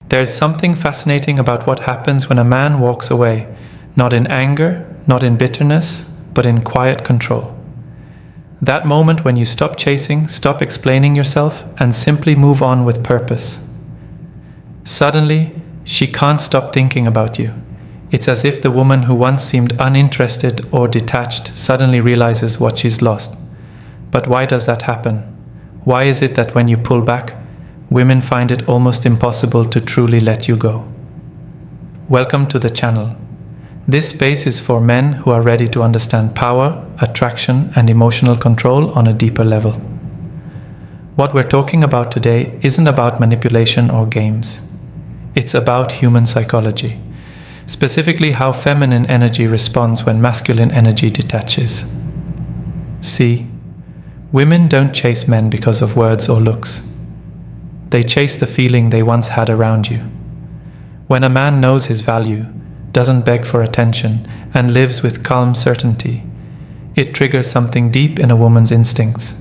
There's something fascinating about what happens when a man walks away, not in anger, not in bitterness, but in quiet control. That moment when you stop chasing, stop explaining yourself, and simply move on with purpose. Suddenly, she can't stop thinking about you. It's as if the woman who once seemed uninterested or detached suddenly realizes what she's lost. But why does that happen? Why is it that when you pull back, women find it almost impossible to truly let you go? Welcome to the channel. This space is for men who are ready to understand power, attraction, and emotional control on a deeper level. What we're talking about today isn't about manipulation or games. It's about human psychology, specifically how feminine energy responds when masculine energy detaches. See, women don't chase men because of words or looks. They chase the feeling they once had around you. When a man knows his value, doesn't beg for attention, and lives with calm certainty, it triggers something deep in a woman's instincts.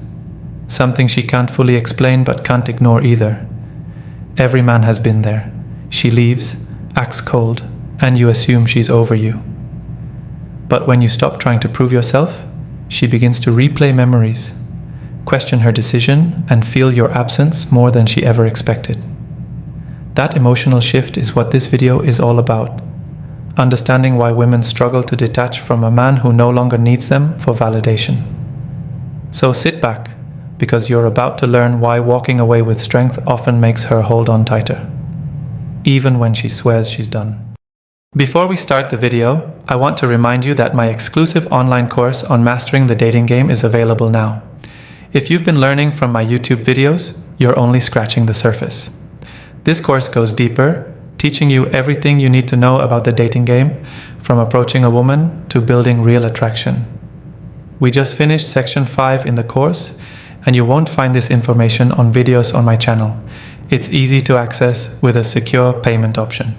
Something she can't fully explain but can't ignore either. Every man has been there. She leaves, acts cold, and you assume she's over you. But when you stop trying to prove yourself, she begins to replay memories, question her decision, and feel your absence more than she ever expected. That emotional shift is what this video is all about. Understanding why women struggle to detach from a man who no longer needs them for validation. So sit back, because you're about to learn why walking away with strength often makes her hold on tighter, even when she swears she's done. Before we start the video, I want to remind you that my exclusive online course on mastering the dating game is available now. If you've been learning from my YouTube videos, you're only scratching the surface. This course goes deeper, teaching you everything you need to know about the dating game, from approaching a woman to building real attraction. We just finished section 5 in the course, and you won't find this information on videos on my channel. It's easy to access with a secure payment option.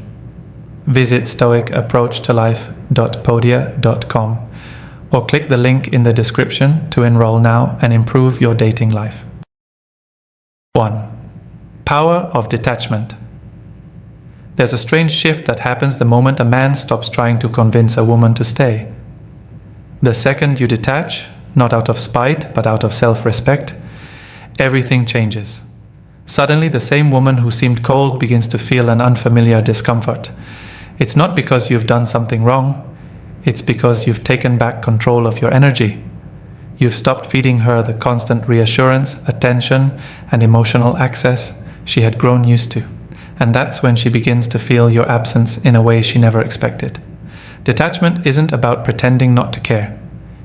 Visit stoicapproachtolife.podia.com or click the link in the description to enroll now and improve your dating life. 1. Power of detachment. There's a strange shift that happens the moment a man stops trying to convince a woman to stay. The second you detach, not out of spite but out of self-respect, everything changes. Suddenly the same woman who seemed cold begins to feel an unfamiliar discomfort. It's not because you've done something wrong, it's because you've taken back control of your energy. You've stopped feeding her the constant reassurance, attention, and emotional access she had grown used to. And that's when she begins to feel your absence in a way she never expected. Detachment isn't about pretending not to care.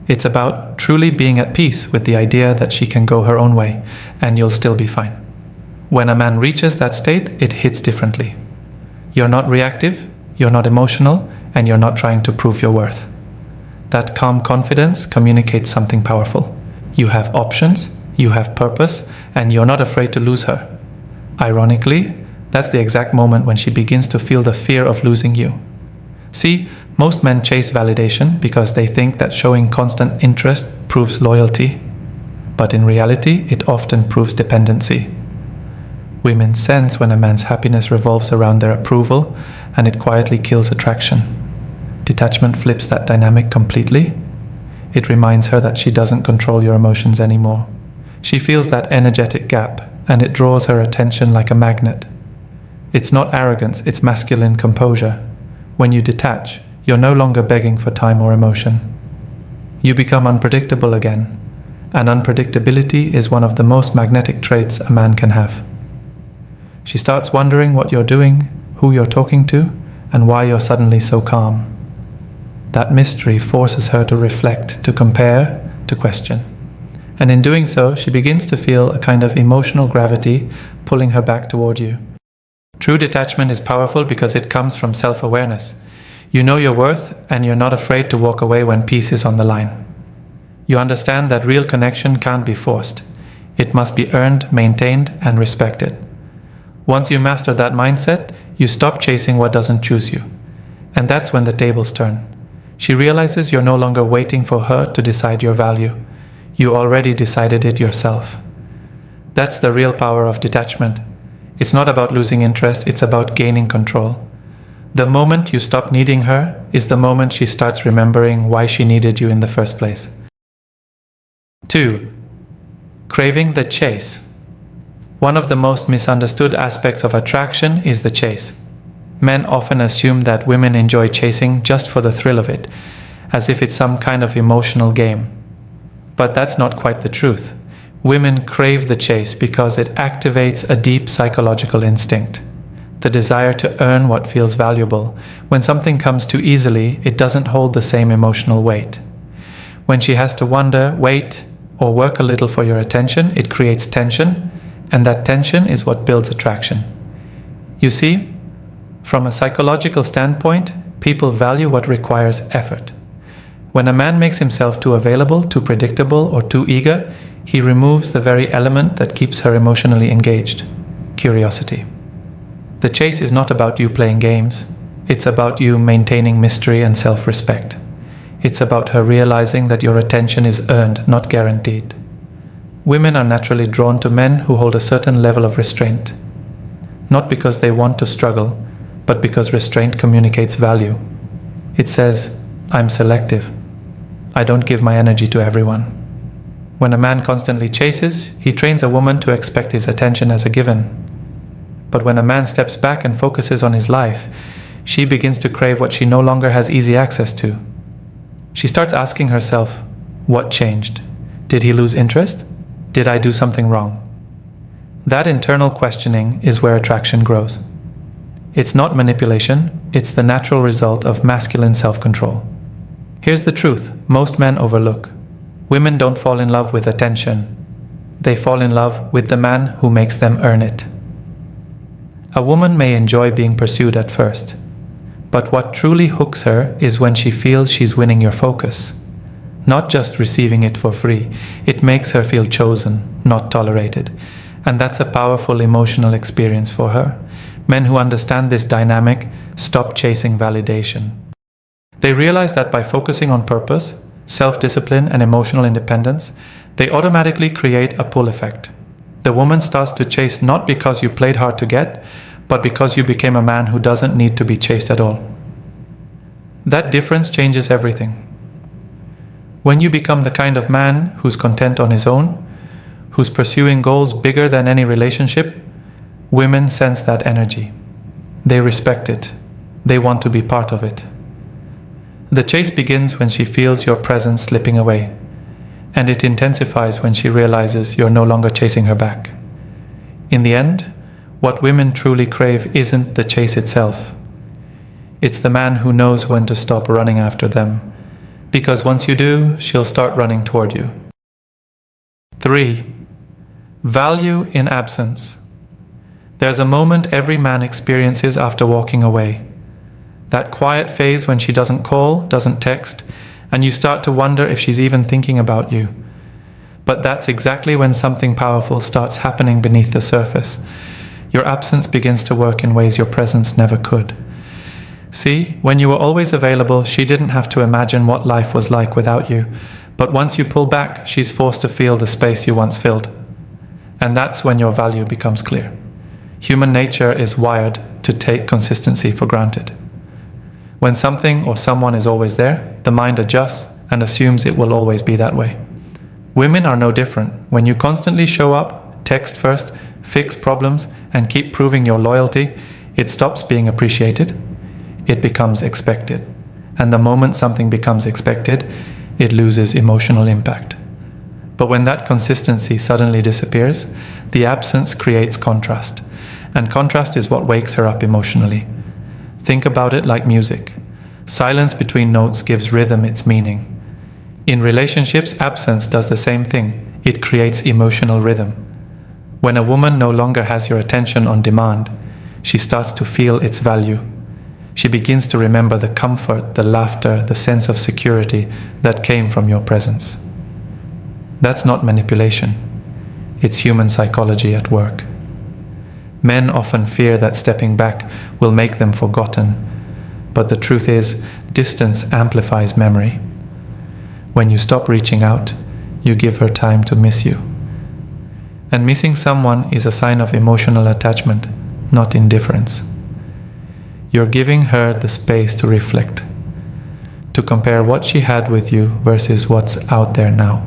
It's about truly being at peace with the idea that she can go her own way, and you'll still be fine. When a man reaches that state, it hits differently. You're not reactive, you're not emotional, and you're not trying to prove your worth. That calm confidence communicates something powerful. You have options, you have purpose, and you're not afraid to lose her. Ironically, that's the exact moment when she begins to feel the fear of losing you. See, most men chase validation because they think that showing constant interest proves loyalty. But in reality, it often proves dependency. Women sense when a man's happiness revolves around their approval, and it quietly kills attraction. Detachment flips that dynamic completely. It reminds her that she doesn't control your emotions anymore. She feels that energetic gap, and it draws her attention like a magnet. It's not arrogance, it's masculine composure. When you detach, you're no longer begging for time or emotion. You become unpredictable again, and unpredictability is one of the most magnetic traits a man can have. She starts wondering what you're doing, who you're talking to, and why you're suddenly so calm. That mystery forces her to reflect, to compare, to question. And in doing so, she begins to feel a kind of emotional gravity pulling her back toward you. True detachment is powerful because it comes from self-awareness. You know your worth, and you're not afraid to walk away when peace is on the line. You understand that real connection can't be forced. It must be earned, maintained, and respected. Once you master that mindset, you stop chasing what doesn't choose you. And that's when the tables turn. She realizes you're no longer waiting for her to decide your value. You already decided it yourself. That's the real power of detachment. It's not about losing interest, it's about gaining control. The moment you stop needing her is the moment she starts remembering why she needed you in the first place. 2. Craving the chase. One of the most misunderstood aspects of attraction is the chase. Men often assume that women enjoy chasing just for the thrill of it, as if it's some kind of emotional game. But that's not quite the truth. Women crave the chase because it activates a deep psychological instinct, the desire to earn what feels valuable. When something comes too easily, it doesn't hold the same emotional weight. When she has to wonder, wait, or work a little for your attention, it creates tension, and that tension is what builds attraction. You see, from a psychological standpoint, people value what requires effort. When a man makes himself too available, too predictable, or too eager, he removes the very element that keeps her emotionally engaged: curiosity. The chase is not about you playing games. It's about you maintaining mystery and self-respect. It's about her realizing that your attention is earned, not guaranteed. Women are naturally drawn to men who hold a certain level of restraint, not because they want to struggle, but because restraint communicates value. It says, I'm selective. I don't give my energy to everyone. When a man constantly chases, he trains a woman to expect his attention as a given. But when a man steps back and focuses on his life, she begins to crave what she no longer has easy access to. She starts asking herself, what changed? Did he lose interest? Did I do something wrong? That internal questioning is where attraction grows. It's not manipulation, it's the natural result of masculine self-control. Here's the truth most men overlook. Women don't fall in love with attention. They fall in love with the man who makes them earn it. A woman may enjoy being pursued at first, but what truly hooks her is when she feels she's winning your focus. Not just receiving it for free, it makes her feel chosen, not tolerated. And that's a powerful emotional experience for her. Men who understand this dynamic stop chasing validation. They realize that by focusing on purpose, self-discipline, and emotional independence, they automatically create a pull effect. The woman starts to chase not because you played hard to get, but because you became a man who doesn't need to be chased at all. That difference changes everything. When you become the kind of man who's content on his own, who's pursuing goals bigger than any relationship, women sense that energy. They respect it. They want to be part of it. The chase begins when she feels your presence slipping away, and it intensifies when she realizes you're no longer chasing her back. In the end, what women truly crave isn't the chase itself. It's the man who knows when to stop running after them, because once you do, she'll start running toward you. 3. Value in absence. There's a moment every man experiences after walking away. That quiet phase when she doesn't call, doesn't text, and you start to wonder if she's even thinking about you. But that's exactly when something powerful starts happening beneath the surface. Your absence begins to work in ways your presence never could. See, when you were always available, she didn't have to imagine what life was like without you. But once you pull back, she's forced to feel the space you once filled. And that's when your value becomes clear. Human nature is wired to take consistency for granted. When something or someone is always there, the mind adjusts and assumes it will always be that way. Women are no different. When you constantly show up, text first, fix problems, and keep proving your loyalty, it stops being appreciated. It becomes expected. And the moment something becomes expected, it loses emotional impact. But when that consistency suddenly disappears, the absence creates contrast. And contrast is what wakes her up emotionally. Think about it like music. Silence between notes gives rhythm its meaning. In relationships, absence does the same thing. It creates emotional rhythm. When a woman no longer has your attention on demand, she starts to feel its value. She begins to remember the comfort, the laughter, the sense of security that came from your presence. That's not manipulation. It's human psychology at work. Men often fear that stepping back will make them forgotten, but the truth is, distance amplifies memory. When you stop reaching out, you give her time to miss you. And missing someone is a sign of emotional attachment, not indifference. You're giving her the space to reflect, to compare what she had with you versus what's out there now.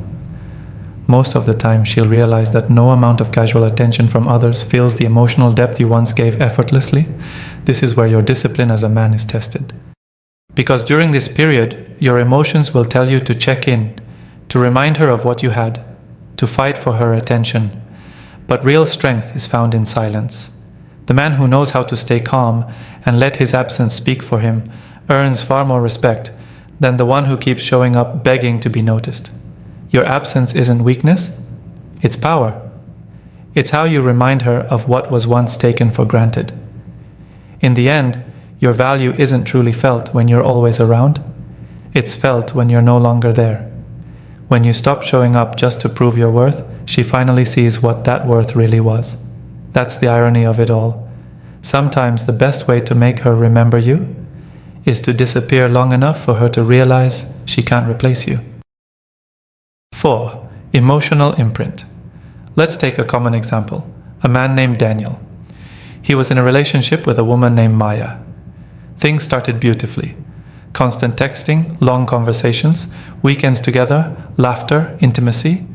Most of the time, she'll realize that no amount of casual attention from others fills the emotional depth you once gave effortlessly. This is where your discipline as a man is tested. Because during this period, your emotions will tell you to check in, to remind her of what you had, to fight for her attention. But real strength is found in silence. The man who knows how to stay calm and let his absence speak for him earns far more respect than the one who keeps showing up begging to be noticed. Your absence isn't weakness, it's power. It's how you remind her of what was once taken for granted. In the end, your value isn't truly felt when you're always around. It's felt when you're no longer there. When you stop showing up just to prove your worth, she finally sees what that worth really was. That's the irony of it all. Sometimes the best way to make her remember you is to disappear long enough for her to realize she can't replace you. 4. Emotional imprint. Let's take a common example. A man named Daniel. He was in a relationship with a woman named Maya. Things started beautifully. Constant texting, long conversations, weekends together, laughter, intimacy.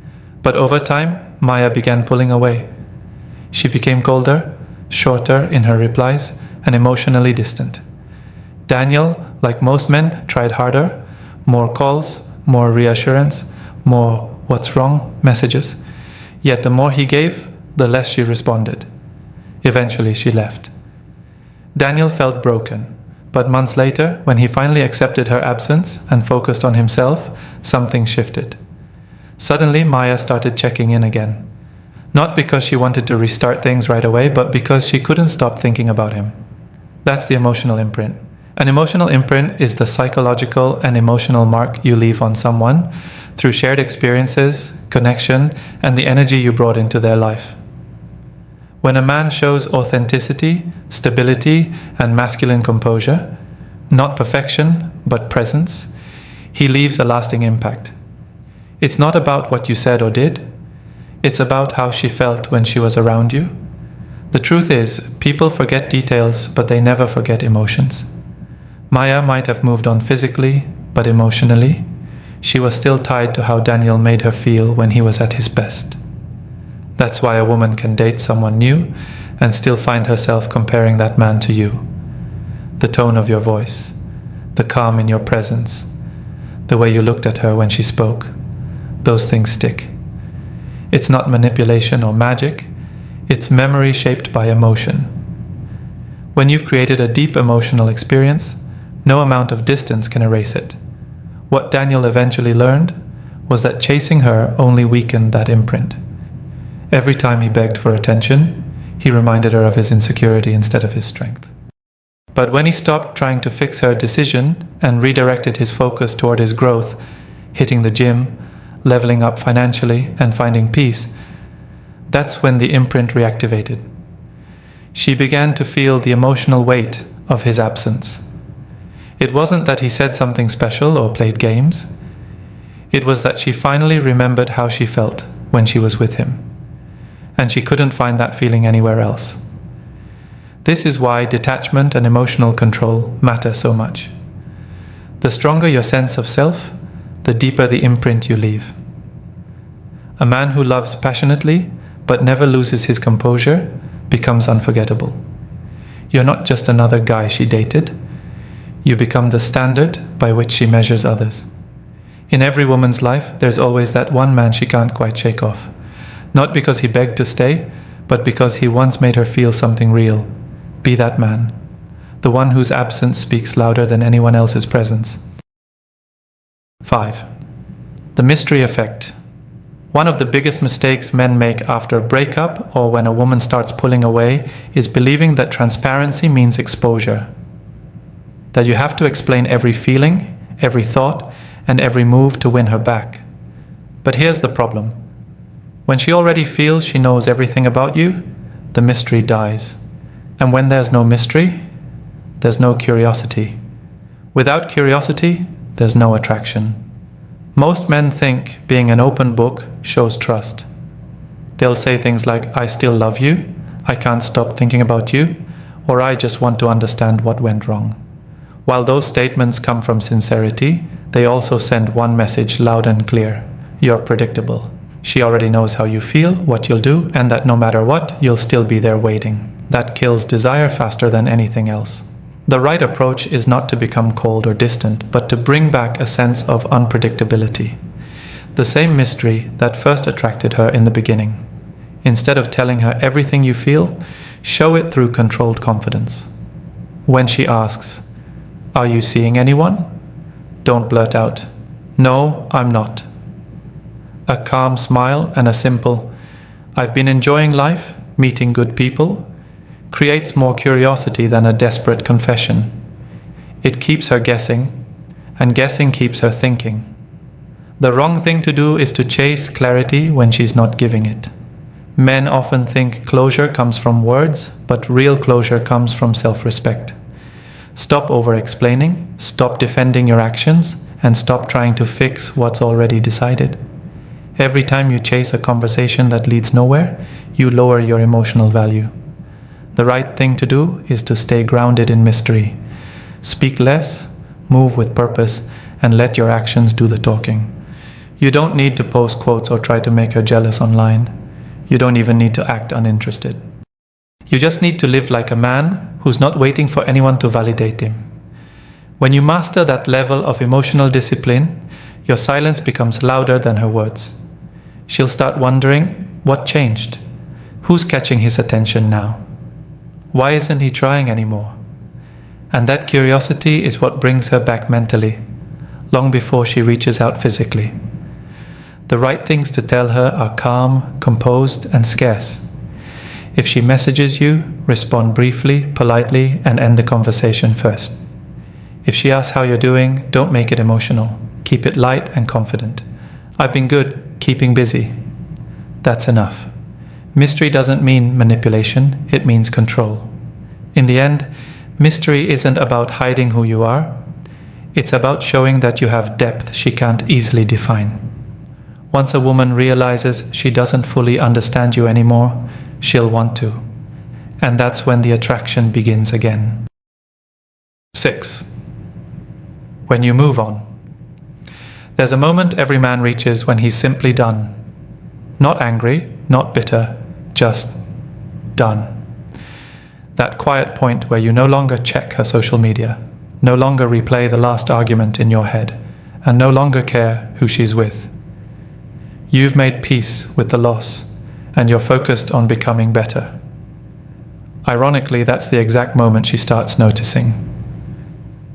But over time, Maya began pulling away. She became colder, shorter in her replies, and emotionally distant. Daniel, like most men, tried harder. More calls, more reassurance, more "what's wrong" messages. Yet the more he gave, the less she responded. Eventually, she left. Daniel felt broken. But months later, when he finally accepted her absence and focused on himself, something shifted. Suddenly, Maya started checking in again. Not because she wanted to restart things right away, but because she couldn't stop thinking about him. That's the emotional imprint. An emotional imprint is the psychological and emotional mark you leave on someone through shared experiences, connection, and the energy you brought into their life. When a man shows authenticity, stability, and masculine composure, not perfection, but presence, he leaves a lasting impact. It's not about what you said or did, it's about how she felt when she was around you. The truth is, people forget details, but they never forget emotions. Maya might have moved on physically, but emotionally, she was still tied to how Daniel made her feel when he was at his best. That's why a woman can date someone new and still find herself comparing that man to you. The tone of your voice, the calm in your presence, the way you looked at her when she spoke, those things stick. It's not manipulation or magic, it's memory shaped by emotion. When you've created a deep emotional experience, no amount of distance can erase it. What Daniel eventually learned was that chasing her only weakened that imprint. Every time he begged for attention, he reminded her of his insecurity instead of his strength. But when he stopped trying to fix her decision and redirected his focus toward his growth, hitting the gym, leveling up financially, and finding peace, that's when the imprint reactivated. She began to feel the emotional weight of his absence. It wasn't that he said something special or played games. It was that she finally remembered how she felt when she was with him. And she couldn't find that feeling anywhere else. This is why detachment and emotional control matter so much. The stronger your sense of self, the deeper the imprint you leave. A man who loves passionately but never loses his composure becomes unforgettable. You're not just another guy she dated. You become the standard by which she measures others. In every woman's life, there's always that one man she can't quite shake off. Not because he begged to stay, but because he once made her feel something real. Be that man. The one whose absence speaks louder than anyone else's presence. 5. The mystery effect. One of the biggest mistakes men make after a breakup or when a woman starts pulling away is believing that transparency means exposure. That you have to explain every feeling, every thought, and every move to win her back. But here's the problem. When she already feels she knows everything about you, the mystery dies. And when there's no mystery, there's no curiosity. Without curiosity, there's no attraction. Most men think being an open book shows trust. They'll say things like, "I still love you," "I can't stop thinking about you," or "I just want to understand what went wrong." While those statements come from sincerity, they also send one message loud and clear: you're predictable. She already knows how you feel, what you'll do, and that no matter what, you'll still be there waiting. That kills desire faster than anything else. The right approach is not to become cold or distant, but to bring back a sense of unpredictability. The same mystery that first attracted her in the beginning. Instead of telling her everything you feel, show it through controlled confidence. When she asks, "Are you seeing anyone?" don't blurt out, "No, I'm not." A calm smile and a simple, "I've been enjoying life, meeting good people," creates more curiosity than a desperate confession. It keeps her guessing, and guessing keeps her thinking. The wrong thing to do is to chase clarity when she's not giving it. Men often think closure comes from words, but real closure comes from self-respect. Stop over-explaining, stop defending your actions, and stop trying to fix what's already decided. Every time you chase a conversation that leads nowhere, you lower your emotional value. The right thing to do is to stay grounded in mystery. Speak less, move with purpose, and let your actions do the talking. You don't need to post quotes or try to make her jealous online. You don't even need to act uninterested. You just need to live like a man who's not waiting for anyone to validate him. When you master that level of emotional discipline, your silence becomes louder than her words. She'll start wondering, what changed? Who's catching his attention now? Why isn't he trying anymore? And that curiosity is what brings her back mentally, long before she reaches out physically. The right things to tell her are calm, composed, and scarce. If she messages you, respond briefly, politely, and end the conversation first. If she asks how you're doing, don't make it emotional. Keep it light and confident. "I've been good, keeping busy." That's enough. Mystery doesn't mean manipulation, it means control. In the end, mystery isn't about hiding who you are. It's about showing that you have depth she can't easily define. Once a woman realizes she doesn't fully understand you anymore, she'll want to. And that's when the attraction begins again. 6. When you move on. There's a moment every man reaches when he's simply done. Not angry, not bitter, just done. That quiet point where you no longer check her social media, no longer replay the last argument in your head, and no longer care who she's with. You've made peace with the loss, and you're focused on becoming better. Ironically, that's the exact moment she starts noticing.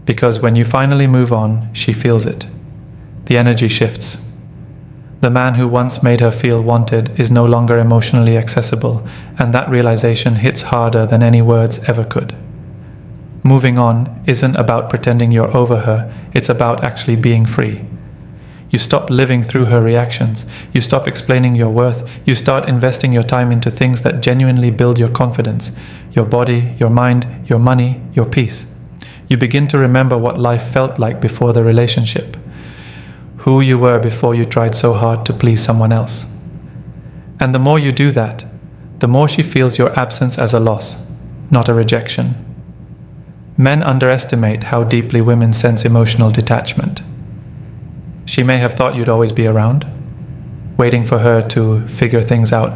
Because when you finally move on, she feels it. The energy shifts. The man who once made her feel wanted is no longer emotionally accessible, and that realization hits harder than any words ever could. Moving on isn't about pretending you're over her, it's about actually being free. You stop living through her reactions, you stop explaining your worth, you start investing your time into things that genuinely build your confidence, your body, your mind, your money, your peace. You begin to remember what life felt like before the relationship. Who you were before you tried so hard to please someone else. And the more you do that, the more she feels your absence as a loss, not a rejection. Men underestimate how deeply women sense emotional detachment. She may have thought you'd always be around, waiting for her to figure things out.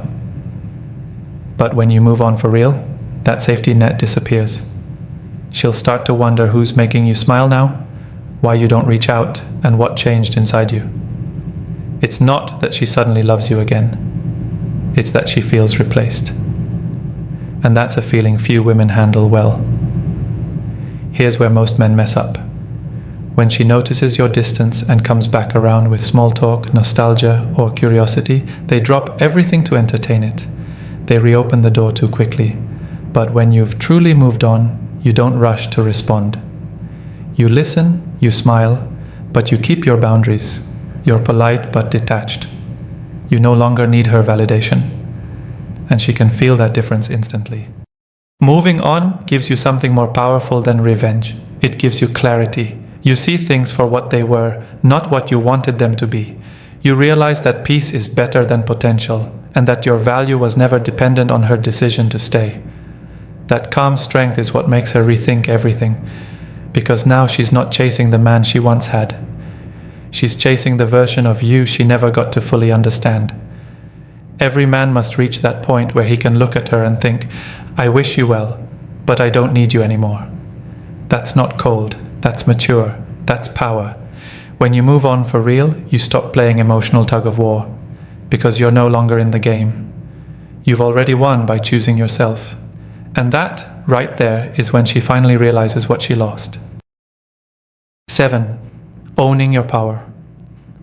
But when you move on for real, that safety net disappears. She'll start to wonder who's making you smile now, why you don't reach out, and what changed inside you. It's not that she suddenly loves you again. It's that she feels replaced. And that's a feeling few women handle well. Here's where most men mess up. When she notices your distance and comes back around with small talk, nostalgia, or curiosity, they drop everything to entertain it. They reopen the door too quickly. But when you've truly moved on, you don't rush to respond. You listen, you smile, but you keep your boundaries. You're polite but detached. You no longer need her validation. And she can feel that difference instantly. Moving on gives you something more powerful than revenge. It gives you clarity. You see things for what they were, not what you wanted them to be. You realize that peace is better than potential, and that your value was never dependent on her decision to stay. That calm strength is what makes her rethink everything, because now she's not chasing the man she once had. She's chasing the version of you she never got to fully understand. Every man must reach that point where he can look at her and think, I wish you well, but I don't need you anymore. That's not cold, that's mature, that's power. When you move on for real, you stop playing emotional tug-of-war, because you're no longer in the game. You've already won by choosing yourself. And that, right there, is when she finally realizes what she lost. 7. Owning your power.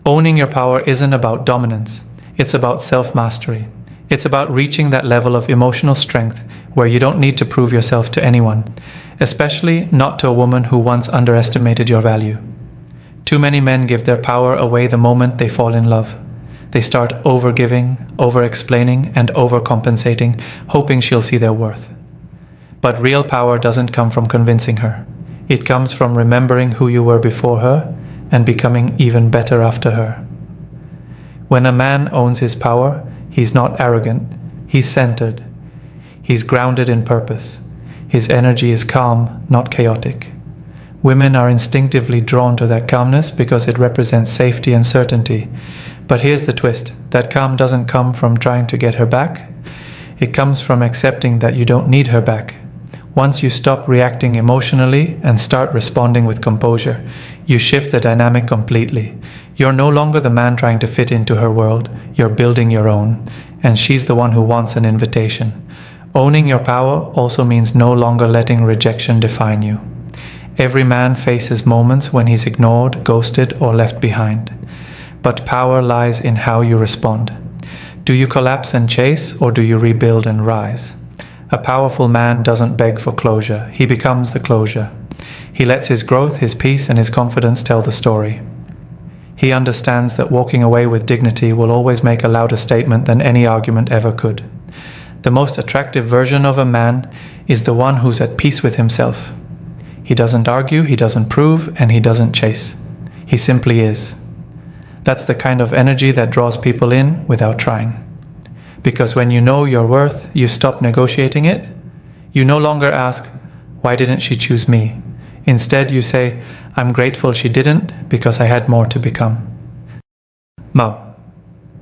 Owning your power isn't about dominance. It's about self-mastery. It's about reaching that level of emotional strength where you don't need to prove yourself to anyone, especially not to a woman who once underestimated your value. Too many men give their power away the moment they fall in love. They start over-giving, over-explaining, and overcompensating, hoping she'll see their worth. But real power doesn't come from convincing her. It comes from remembering who you were before her and becoming even better after her. When a man owns his power, he's not arrogant, he's centered. He's grounded in purpose. His energy is calm, not chaotic. Women are instinctively drawn to that calmness because it represents safety and certainty. But here's the twist. That calm doesn't come from trying to get her back. It comes from accepting that you don't need her back. Once you stop reacting emotionally and start responding with composure, you shift the dynamic completely. You're no longer the man trying to fit into her world. You're building your own, and she's the one who wants an invitation. Owning your power also means no longer letting rejection define you. Every man faces moments when he's ignored, ghosted, or left behind. But power lies in how you respond. Do you collapse and chase, or do you rebuild and rise? A powerful man doesn't beg for closure. He becomes the closure. He lets his growth, his peace, and his confidence tell the story. He understands that walking away with dignity will always make a louder statement than any argument ever could. The most attractive version of a man is the one who's at peace with himself. He doesn't argue, he doesn't prove, and he doesn't chase. He simply is. That's the kind of energy that draws people in without trying. Because when you know your worth, you stop negotiating it. You no longer ask, why didn't she choose me? Instead, you say, I'm grateful she didn't because I had more to become. Mao.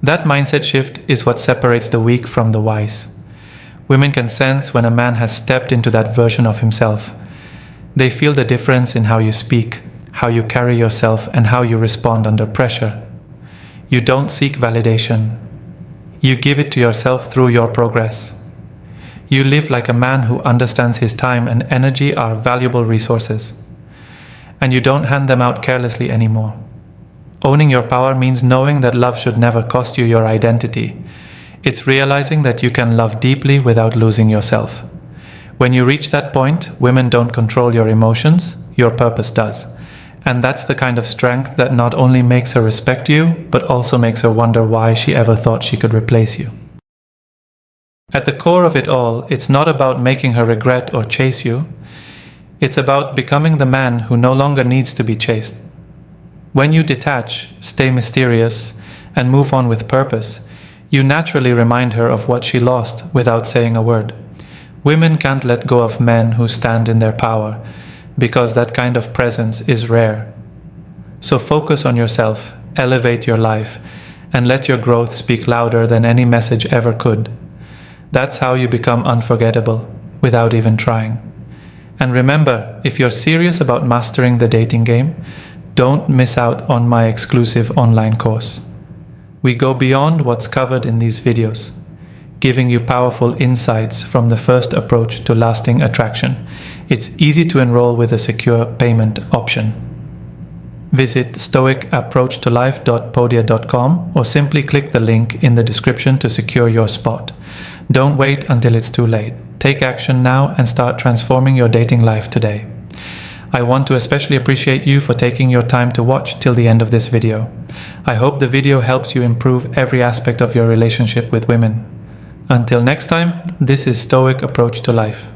That mindset shift is what separates the weak from the wise. Women can sense when a man has stepped into that version of himself. They feel the difference in how you speak, how you carry yourself, and how you respond under pressure. You don't seek validation. You give it to yourself through your progress. You live like a man who understands his time and energy are valuable resources. And you don't hand them out carelessly anymore. Owning your power means knowing that love should never cost you your identity. It's realizing that you can love deeply without losing yourself. When you reach that point, women don't control your emotions, your purpose does. And that's the kind of strength that not only makes her respect you, but also makes her wonder why she ever thought she could replace you. At the core of it all, it's not about making her regret or chase you. It's about becoming the man who no longer needs to be chased. When you detach, stay mysterious, and move on with purpose, you naturally remind her of what she lost without saying a word. Women can't let go of men who stand in their power, because that kind of presence is rare. So focus on yourself, elevate your life, and let your growth speak louder than any message ever could. That's how you become unforgettable, without even trying. And remember, if you're serious about mastering the dating game, don't miss out on my exclusive online course. We go beyond what's covered in these videos, giving you powerful insights from the first approach to lasting attraction. It's easy to enroll with a secure payment option. Visit stoicapproachtolife.podia.com or simply click the link in the description to secure your spot. Don't wait until it's too late. Take action now and start transforming your dating life today. I want to especially appreciate you for taking your time to watch till the end of this video. I hope the video helps you improve every aspect of your relationship with women. Until next time, this is Stoic Approach to Life.